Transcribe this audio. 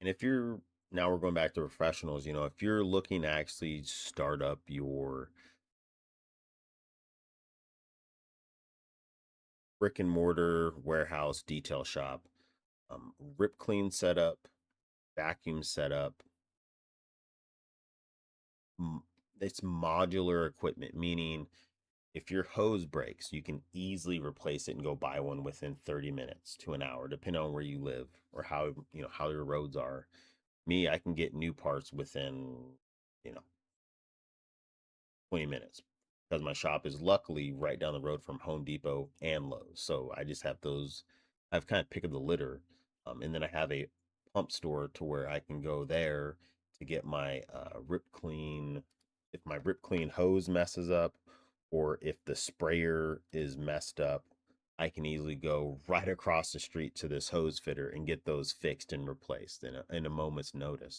And if you're now we're going back to professionals, if you're looking to actually start up your brick and mortar warehouse detail shop, rip clean setup, vacuum setup, m- it's modular equipment, meaning if your hose breaks, you can easily replace it and go buy one within 30 minutes to an hour, depending on where you live or how your roads are. Me, I can get new parts within, you know, 20 minutes because my shop is luckily right down the road from Home Depot and Lowe's. So I just have those, I've kind of pick of the litter. And then I have a pump store to where I can go there to get my rip clean. If my rip clean hose messes up or if the sprayer is messed up, I can easily go right across the street to this hose fitter and get those fixed and replaced in a moment's notice.